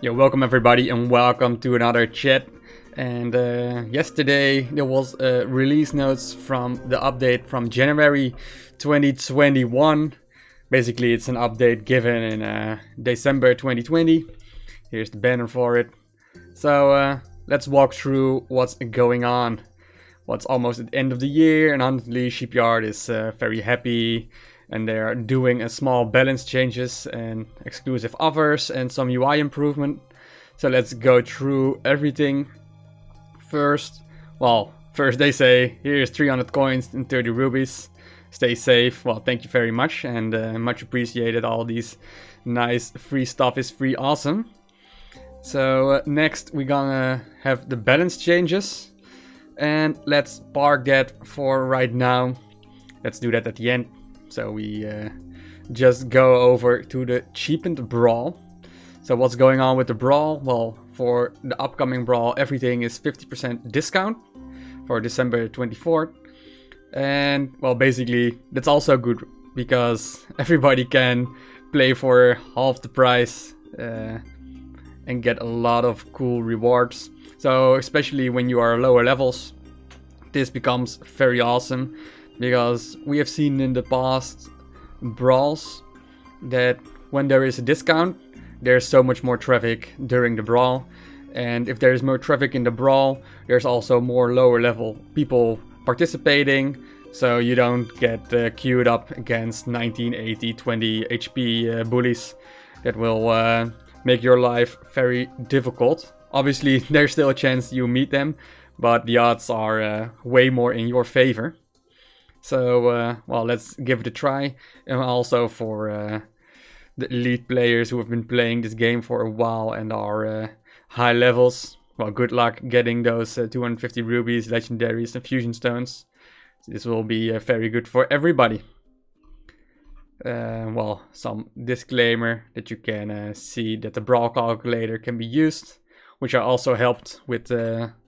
Yo, welcome everybody and welcome to another chat. And yesterday there was release notes from the update from January 2021. Basically it's an update given in December 2020. Here's the banner for it. So let's walk through what's going on. What's almost at the end of the year, and honestly Shipyard is very happy. And they're doing a small balance changes and exclusive offers and some UI improvement. So let's go through everything. First they say here's 300 coins and 30 rubies. Stay safe. Well, thank you very much and much appreciated. All these nice free stuff is free awesome. So next we're gonna have the balance changes. And let's park that for right now. Let's do that at the end. So we just go over to the cheapened Brawl. So what's going on with the Brawl? Well, for the upcoming Brawl, everything is 50% discount for December 24th. And well, basically that's also good because everybody can play for half the price and get a lot of cool rewards. So especially when you are lower levels, this becomes very awesome. Because we have seen in the past brawls that when there is a discount, there's so much more traffic during the brawl. And if there's more traffic in the brawl, there's also more lower level people participating. So you don't get queued up against 19, 80, 20 HP bullies that will make your life very difficult. Obviously, there's still a chance you meet them, but the odds are way more in your favor. So, well, let's give it a try. And also for the elite players who have been playing this game for a while and are high levels. Well, good luck getting those 250 rubies, legendaries and fusion stones. This will be very good for everybody. Well, some disclaimer that you can see that the Brawl calculator can be used. Which I also helped with,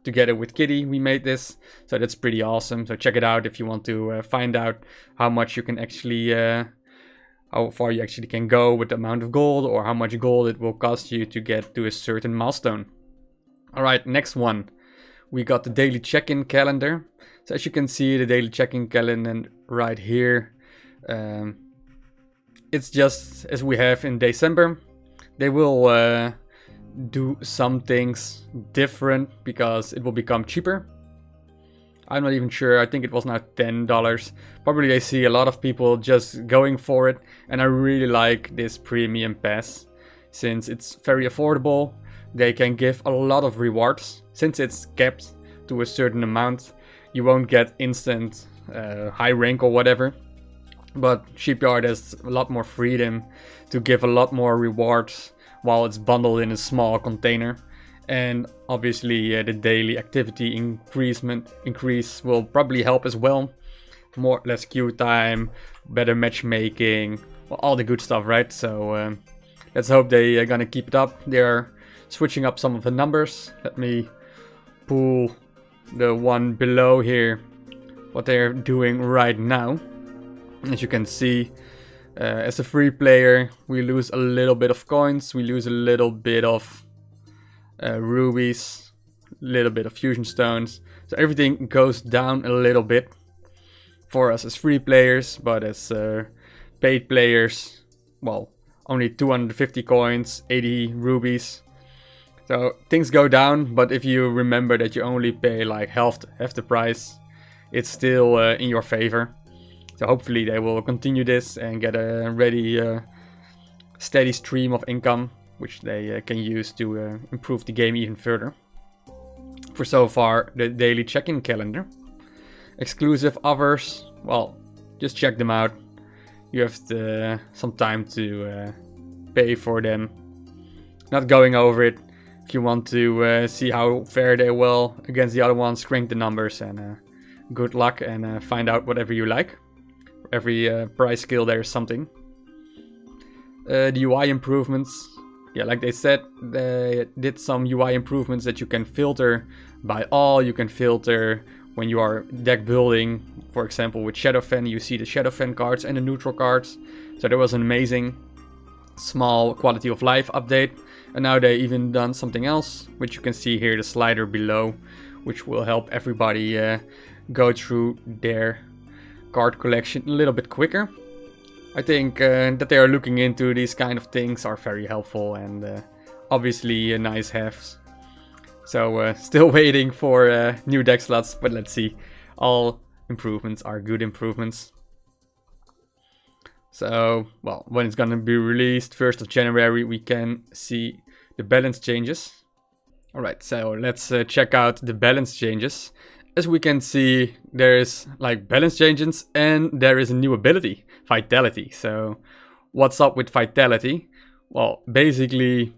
together with Kitty, we made this. So that's pretty awesome. So check it out if you want to find out how much you can actually, how far you actually can go with the amount of gold, or how much gold it will cost you to get to a certain milestone. Alright, next one. We got the daily check-in calendar. So as you can see, the daily check-in calendar right here. It's just as we have in December. They will do some things different because it will become cheaper. I'm not even sure. I think it was now $10. Probably I see a lot of people just going for it, and I really like this premium pass since it's very affordable. They can give a lot of rewards. Since it's capped to a certain amount, you won't get instant high rank or whatever, but Shipyard has a lot more freedom to give a lot more rewards while it's bundled in a small container. And obviously the daily activity increase will probably help as well. Less queue time, better matchmaking, well, all the good stuff, right? So let's hope they are gonna keep it up. They're switching up some of the numbers. Let me pull the one below here, what they're doing right now. As you can see, as a free player, we lose a little bit of coins, we lose a little bit of rubies, a little bit of fusion stones. So everything goes down a little bit for us as free players, but as paid players, well, only 250 coins, 80 rubies. So things go down, but if you remember that you only pay like half the price, it's still in your favor. So hopefully they will continue this and get a steady stream of income, which they can use to improve the game even further. For so far, the daily check-in calendar. Exclusive offers, well, just check them out. You have some time to pay for them. Not going over it. If you want to see how fair they will against the other ones, crank the numbers and good luck and find out whatever you like. Every price scale there is something. The UI improvements, yeah, like they said, they did some UI improvements that you can filter by all. You can filter when you are deck building, for example with Shadowfen, you see the Shadowfen cards and the neutral cards. So there was an amazing small quality of life update. And now they even done something else, which you can see here, the slider below, which will help everybody go through their card collection a little bit quicker. I think that they are looking into these kind of things are very helpful and obviously nice haves. So still waiting for new deck slots, but let's see. All improvements are good improvements. So, well, when it's gonna be released, 1st of January, we can see the balance changes. Alright, so let's check out the balance changes. As we can see, there's like balance changes and there is a new ability, Vitality. So, what's up with Vitality? Well, basically,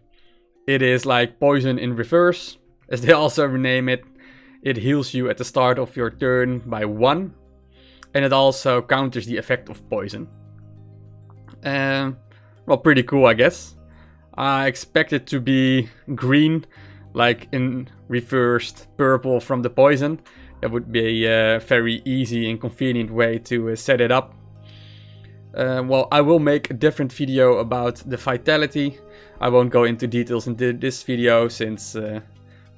it is like Poison in reverse, as they also rename it. It heals you at the start of your turn by 1, and it also counters the effect of Poison. Well, pretty cool, I guess. I expect it to be green, like in reversed purple from the poison. That would be a very easy and convenient way to set it up. Well, I will make a different video about the Vitality. I won't go into details in this video since,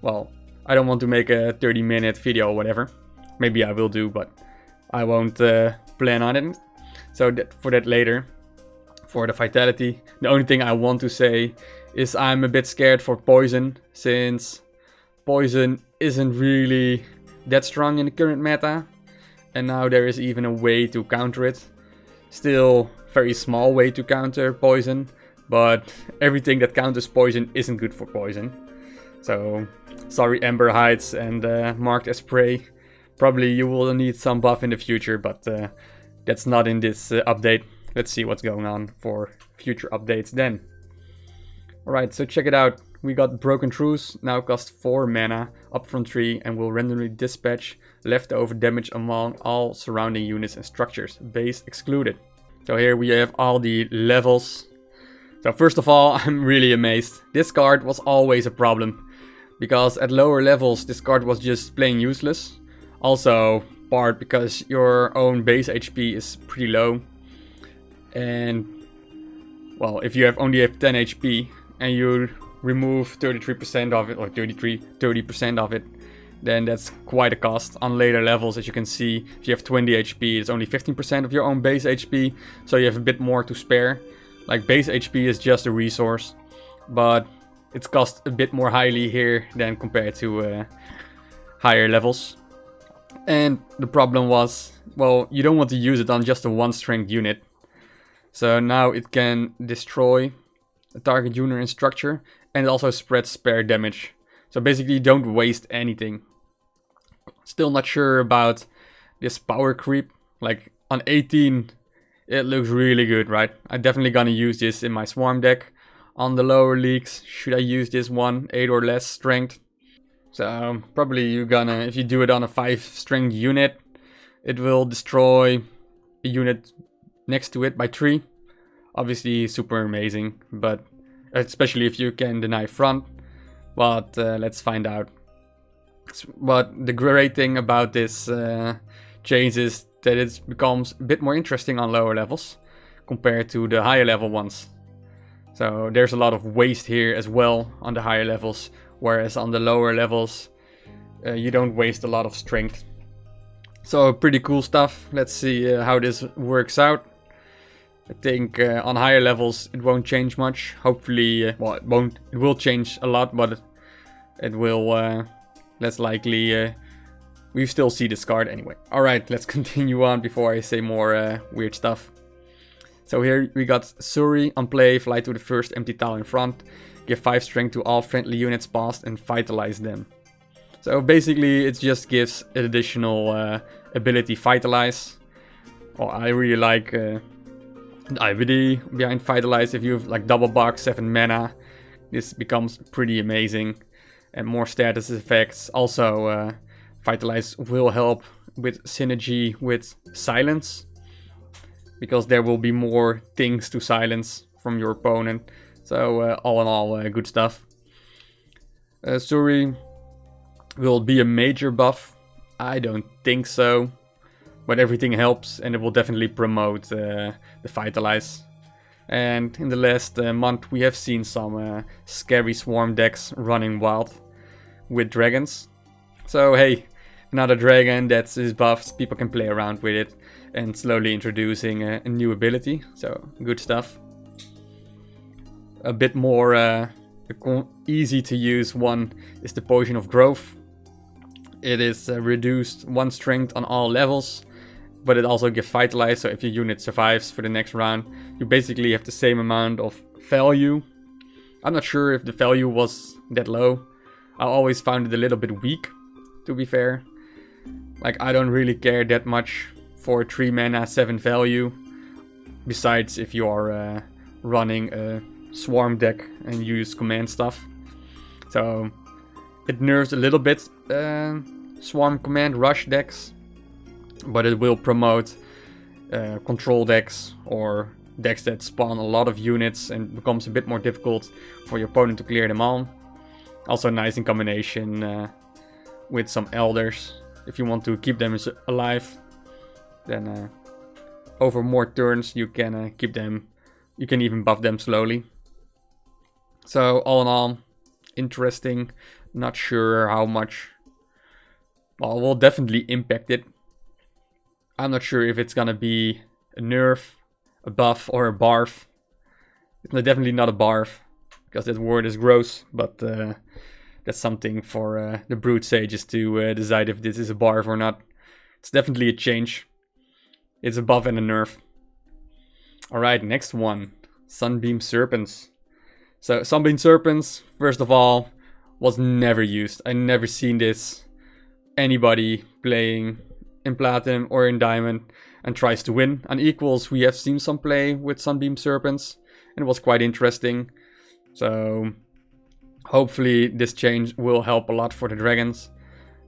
well, I don't want to make a 30-minute video or whatever. Maybe I will do, but I won't plan on it. So for that later. For the Vitality, the only thing I want to say is I'm a bit scared for Poison, since Poison isn't really that strong in the current meta, and now there is even a way to counter it. Still very small way to counter Poison, but everything that counters Poison isn't good for Poison. So sorry Ember Heights and marked as prey. Probably you will need some buff in the future, but that's not in this update. Let's see what's going on for future updates then. Alright, so check it out. We got Broken Truce, now cost 4 mana, up from 3, and will randomly dispatch leftover damage among all surrounding units and structures, base excluded. So here we have all the levels. So first of all, I'm really amazed. This card was always a problem, because at lower levels this card was just plain useless. Also, part because your own base HP is pretty low. And, well, if you only have 10 HP and you remove 33% of it, or 30% of it, then that's quite a cost. On later levels, as you can see, if you have 20 HP, it's only 15% of your own base HP, so you have a bit more to spare. Like, base HP is just a resource, but it's cost a bit more highly here than compared to higher levels. And the problem was, well, you don't want to use it on just a 1-strength unit. So now it can destroy a target unit and structure, and it also spreads spare damage. So basically don't waste anything. Still not sure about this power creep. Like on 18 it looks really good, right? I'm definitely gonna use this in my swarm deck. On the lower leagues, should I use this one, 8 or less strength? So probably you're gonna, if you do it on a 5-strength unit, it will destroy a unit next to it by 3. Obviously super amazing, but especially if you can deny front. But let's find out. But the great thing about this change is that it becomes a bit more interesting on lower levels compared to the higher level ones. So there's a lot of waste here as well on the higher levels, whereas on the lower levels you don't waste a lot of strength. So pretty cool stuff. Let's see how this works out. I think on higher levels it won't change much. Hopefully, well, it will change a lot, but it will less likely. We still see this card anyway. Alright, let's continue on before I say more weird stuff. So here we got Suri on play, fly to the first empty tile in front, give 5 strength to all friendly units passed and vitalize them. So basically it just gives an additional ability Vitalize. Well, I really like the IBD behind Vitalize. If you have like double box, 7 mana, this becomes pretty amazing. And more status effects. Also, Vitalize will help with synergy with Silence, because there will be more things to silence from your opponent. So all in all, good stuff. Suri will be a major buff. I don't think so, but everything helps, and it will definitely promote the Vitalize. And in the last month we have seen some scary swarm decks running wild with dragons. So hey, another dragon that is buffed, people can play around with it and slowly introducing a new ability. So good stuff. A bit more easy to use one is the Potion of Growth. It is reduced 1 strength on all levels, but it also gives Vitalize, so if your unit survives for the next round, you basically have the same amount of value. I'm not sure if the value was that low. I always found it a little bit weak, to be fair. Like, I don't really care that much for 3 mana, 7 value. Besides if you are running a swarm deck and use command stuff. So it nerfs a little bit swarm command rush decks, but it will promote control decks or decks that spawn a lot of units and becomes a bit more difficult for your opponent to clear them all. Also nice in combination with some elders. If you want to keep them alive, then over more turns you can keep them. You can even buff them slowly. So all in all, interesting. Not sure how much. Well, will definitely impact it. I'm not sure if it's gonna be a nerf, a buff, or a barf. It's definitely not a barf, because that word is gross, but that's something for the Brood Sages to decide if this is a barf or not. It's definitely a change. It's a buff and a nerf. Alright, next one. Sunbeam Serpents. So, Sunbeam Serpents, first of all, was never used. I never seen this anybody playing in Platinum or in Diamond and tries to win. On Equals, we have seen some play with Sunbeam Serpents, and it was quite interesting. So, hopefully this change will help a lot for the dragons,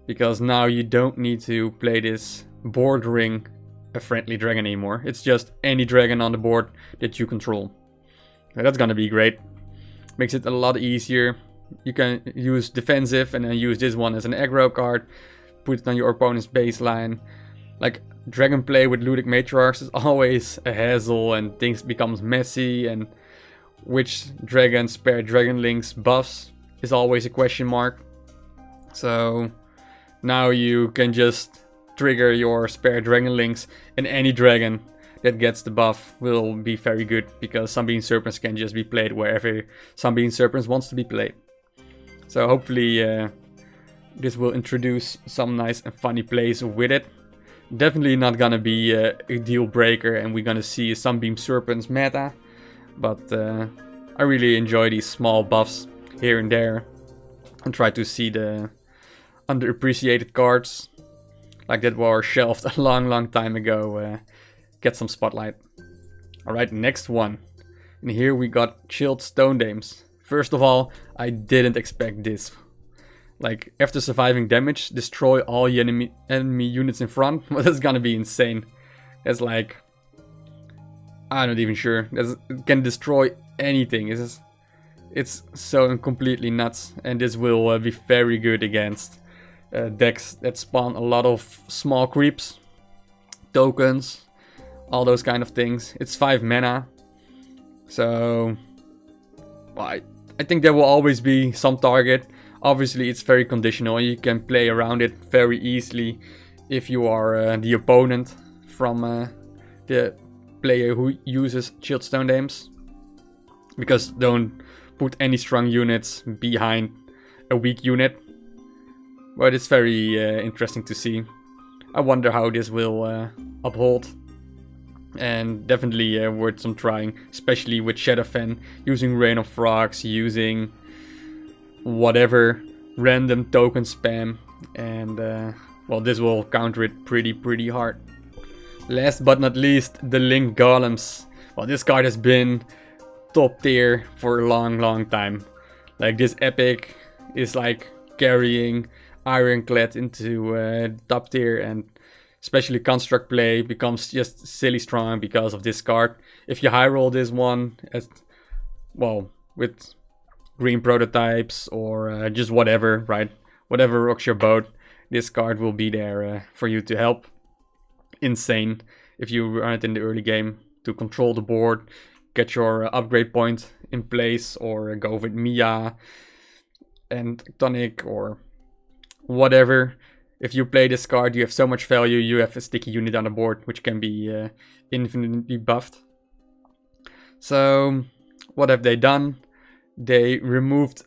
because now you don't need to play this bordering a friendly dragon anymore. It's just any dragon on the board that you control. So that's gonna be great. Makes it a lot easier. You can use defensive and then use this one as an aggro card. Put it on your opponent's baseline. Like, dragon play with Ludic Matriarchs is always a hassle and things becomes messy, and which dragon spare dragon links buffs is always a question mark. So now you can just trigger your spare dragon links, and any dragon that gets the buff will be very good, because Sunbeam Serpents can just be played wherever Sunbeam Serpents wants to be played. So hopefully this will introduce some nice and funny plays with it. Definitely not gonna be a deal breaker and we're gonna see a Sunbeam Serpents meta, but I really enjoy these small buffs here and there and try to see the underappreciated cards like that were shelved a long time ago get some spotlight. Alright, next one. And here we got Chilled Stone Dames. First of all, I didn't expect this. Like, after surviving damage, destroy all the enemy units in front. Well, that's gonna be insane. That's like, I'm not even sure. It can destroy anything. It's so completely nuts. And this will be very good against decks that spawn a lot of small creeps, tokens, all those kind of things. It's 5 mana. So, well, I think there will always be some target. Obviously, it's very conditional. You can play around it very easily if you are the opponent from the player who uses Chilled Stone Dames. Because don't put any strong units behind a weak unit. But it's very interesting to see. I wonder how this will uphold. And definitely worth some trying, especially with Shadowfen, using Rain of Frogs, using whatever random token spam, and well, this will counter it pretty hard. Last but not least, the Link Golems. Well, this card has been top tier for a long time. Like, this epic is like carrying Ironclad into top tier, and especially construct play becomes just silly strong because of this card. If you high roll this one, well, with green prototypes or just whatever, right? Whatever rocks your boat, this card will be there for you to help. Insane if you run it in the early game to control the board, get your upgrade point in place, or go with Mia and Tonic or whatever. If you play this card, you have so much value, you have a sticky unit on the board, which can be infinitely buffed. So, what have they done? They removed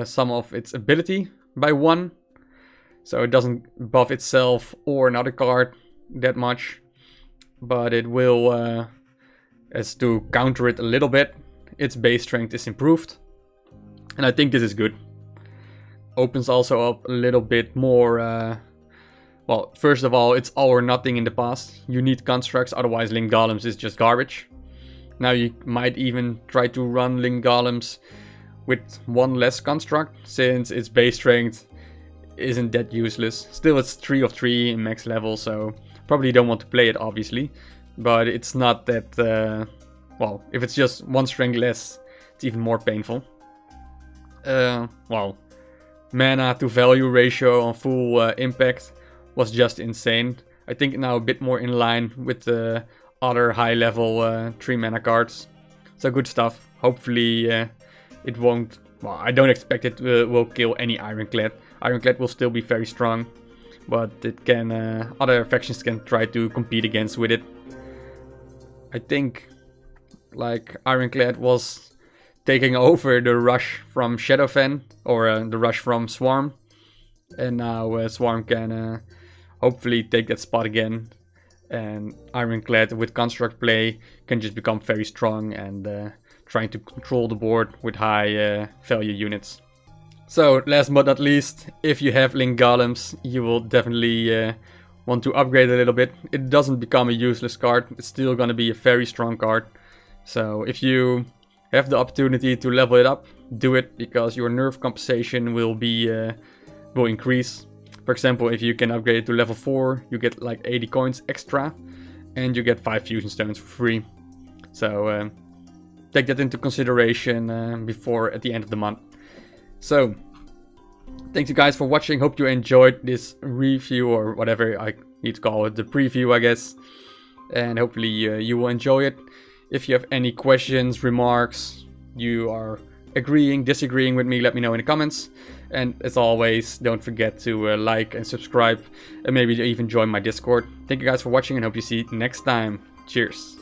some of its ability by 1. So it doesn't buff itself or another card that much. But it will, as to counter it a little bit, its base strength is improved. And I think this is good. Opens also up a little bit more. Well, first of all, it's all or nothing in the past. You need constructs, otherwise Link Golems is just garbage. Now you might even try to run Link Golems with 1 less construct, since its base strength isn't that useless. Still, it's 3 of 3 in max level, so probably don't want to play it, obviously. But it's not that, well, if it's just 1 strength less, it's even more painful. Well, mana to value ratio on full impact was just insane. I think now a bit more in line with the other high level 3 mana cards. So good stuff. Hopefully it won't, well, I don't expect it will kill any Ironclad. Ironclad will still be very strong, but it can, other factions can try to compete against with it. I think like Ironclad was taking over the rush from Shadowfen, or the rush from Swarm, and now Swarm can hopefully take that spot again, and Ironclad with construct play can just become very strong and trying to control the board with high value units. So last but not least, if you have Link Golems, you will definitely want to upgrade a little bit. It doesn't become a useless card, it's still gonna be a very strong card. So if you have the opportunity to level it up, do it, because your nerf compensation will increase. For example, if you can upgrade it to level 4, you get like 80 coins extra, and you get 5 fusion stones for free. So take that into consideration before at the end of the month. So, thank you guys for watching. Hope you enjoyed this review, or whatever I need to call it, the preview, I guess. And hopefully you will enjoy it. If you have any questions, remarks, you are agreeing, disagreeing with me, let me know in the comments. And as always, don't forget to like and subscribe, and maybe even join my Discord. Thank you guys for watching, and hope you see you next time. Cheers.